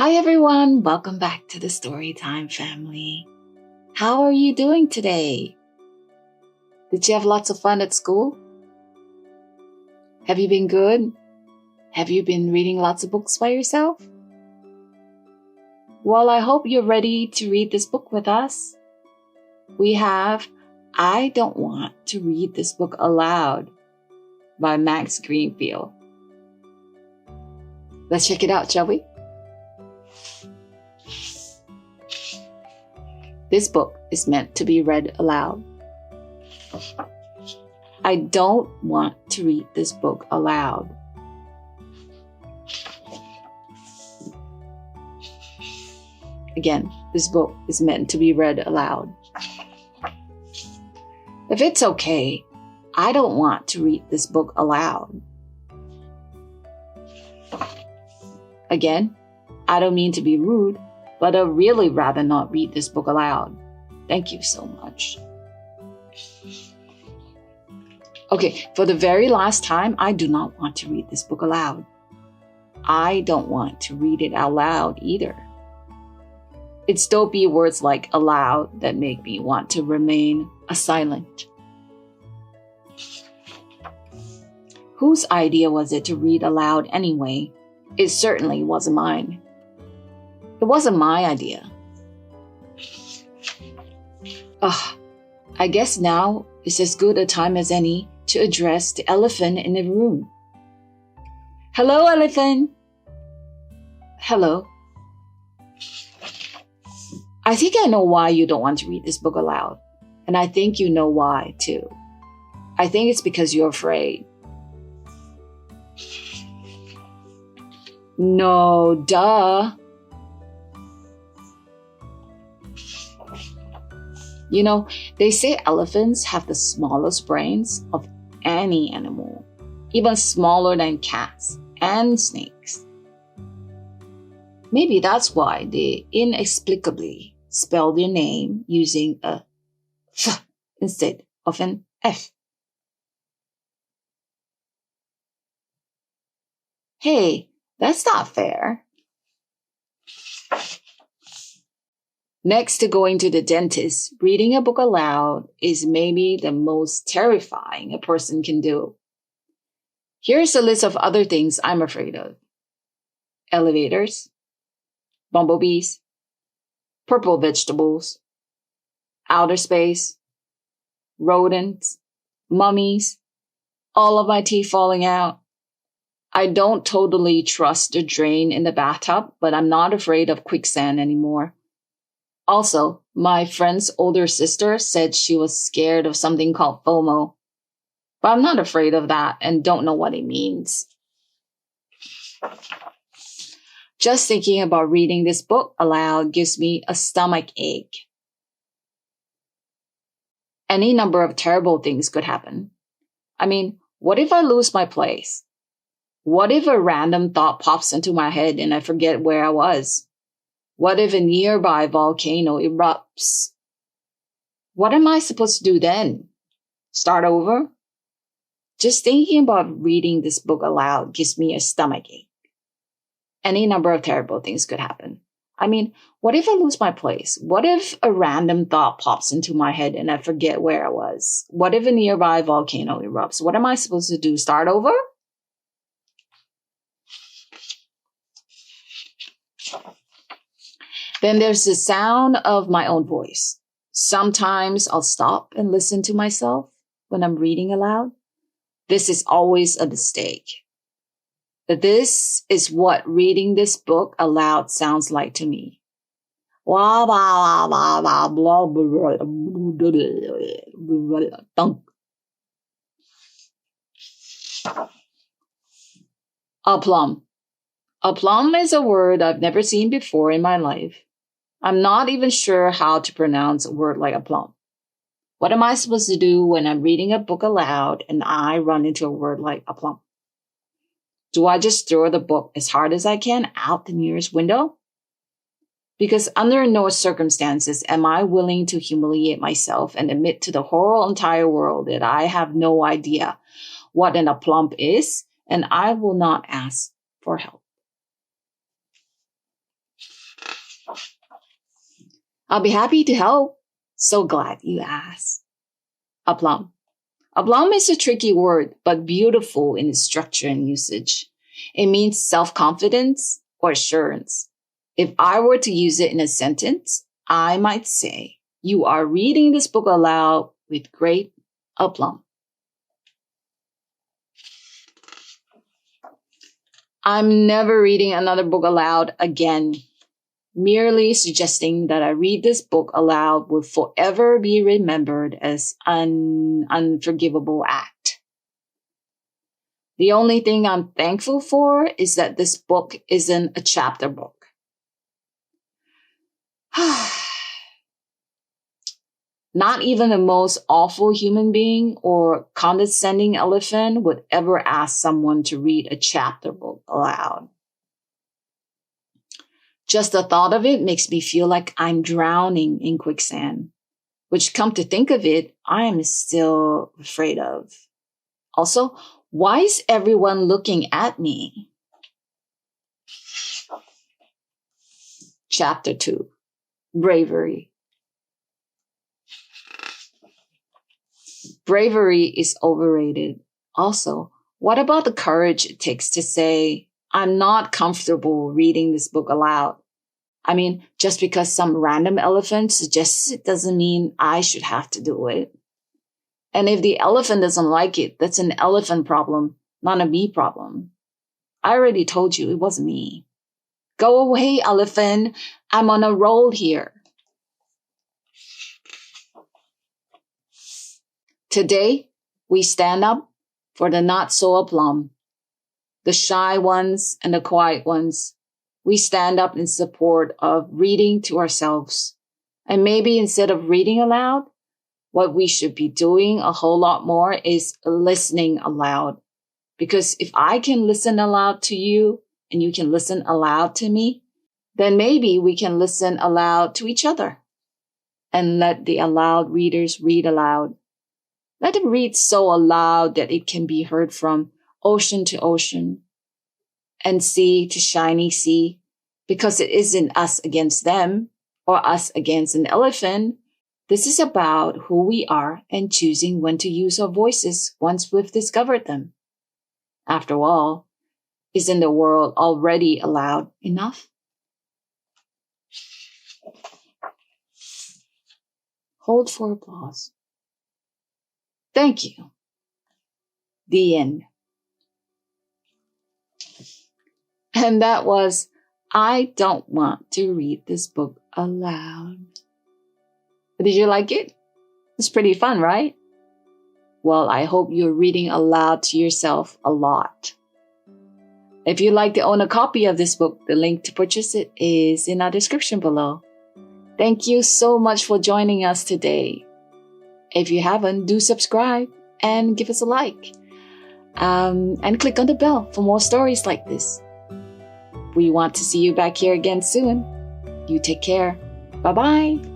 Hi everyone, welcome back to the Storytime family. How are you doing today? Did you have lots of fun at school? Have you been good? Have you been reading lots of books by yourself? Well, I hope you're ready to read this book with us. We have I Don't Want to Read This Book Aloud by Max Greenfield. Let's check it out, shall we? This book is meant to be read aloud. I don't want to read this book aloud. Again, this book is meant to be read aloud. If it's okay, I don't want to read this book aloud. Again, I don't mean to be rude, but I'd really rather not read this book aloud. Thank you so much. Okay, for the very last time, I do not want to read this book aloud. I don't want to read it out loud either. It's dopey words like aloud that make me want to remain silent. Whose idea was it to read aloud anyway? It certainly wasn't mine. It wasn't my idea. I guess now is as good a time as any to address the elephant in the room. Hello, elephant. Hello. I think I know why you don't want to read this book aloud. And I think you know why, too. I think it's because you're afraid. No, duh. You know, they say elephants have the smallest brains of any animal, even smaller than cats and snakes. Maybe that's why they inexplicably spell their name using a F instead of an F. Hey, that's not fair. Next to going to the dentist, reading a book aloud is maybe the most terrifying a person can do. Here's a list of other things I'm afraid of. Elevators, bumblebees, purple vegetables, outer space, rodents, mummies, all of my teeth falling out. I don't totally trust the drain in the bathtub, but I'm not afraid of quicksand anymore. Also, my friend's older sister said she was scared of something called FOMO. But I'm not afraid of that and don't know what it means. Just thinking about reading this book aloud gives me a stomach ache. Any number of terrible things could happen. I mean, what if I lose my place? What if a random thought pops into my head and I forget where I was? What if a nearby volcano erupts? What am I supposed to do then? Start over? Just thinking about reading this book aloud gives me a stomachache. Any number of terrible things could happen. I mean, what if I lose my place? What if a random thought pops into my head and I forget where I was? What if a nearby volcano erupts? What am I supposed to do? Start over? Then there's the sound of my own voice. Sometimes I'll stop and listen to myself when I'm reading aloud. This is always a mistake. This is what reading this book aloud sounds like to me. Aplomb. Aplomb is a word I've never seen before in my life. I'm not even sure how to pronounce a word like aplomb. What am I supposed to do when I'm reading a book aloud and I run into a word like aplomb? Do I just throw the book as hard as I can out the nearest window? Because under no circumstances am I willing to humiliate myself and admit to the whole entire world that I have no idea what an aplomb is, and I will not ask for help. I'll be happy to help. So glad you asked. Aplomb. Aplomb is a tricky word, but beautiful in its structure and usage. It means self-confidence or assurance. If I were to use it in a sentence, I might say, you are reading this book aloud with great aplomb. I'm never reading another book aloud again. Merely suggesting that I read this book aloud will forever be remembered as an unforgivable act. The only thing I'm thankful for is that this book isn't a chapter book. Not even the most awful human being or condescending elephant would ever ask someone to read a chapter book aloud. Just the thought of it makes me feel like I'm drowning in quicksand, which, come to think of it, I am still afraid of. Also, why is everyone looking at me? Chapter 2, Bravery. Bravery is overrated. Also, what about the courage it takes to say, I'm not comfortable reading this book aloud? I mean, just because some random elephant suggests it doesn't mean I should have to do it. And if the elephant doesn't like it, that's an elephant problem, not a me problem. I already told you it wasn't me. Go away, elephant. I'm on a roll here. Today, we stand up for the not so aplomb, the shy ones and the quiet ones. We stand up in support of reading to ourselves. And maybe instead of reading aloud, what we should be doing a whole lot more is listening aloud. Because if I can listen aloud to you and you can listen aloud to me, then maybe we can listen aloud to each other and let the aloud readers read aloud. Let them read so aloud that it can be heard from ocean to ocean and sea to shiny sea, because it isn't us against them or us against an elephant. This is about who we are and choosing when to use our voices once we've discovered them. After all, isn't the world already loud enough? Hold for applause. Thank you. The end. And that was, I don't want to read this book aloud. Did you like it? It's pretty fun, right? Well, I hope you're reading aloud to yourself a lot. If you'd like to own a copy of this book, the link to purchase it is in our description below. Thank you so much for joining us today. If you haven't, do subscribe and give us a like. And click on the bell for more stories like this. We want to see you back here again soon. You take care. Bye-bye.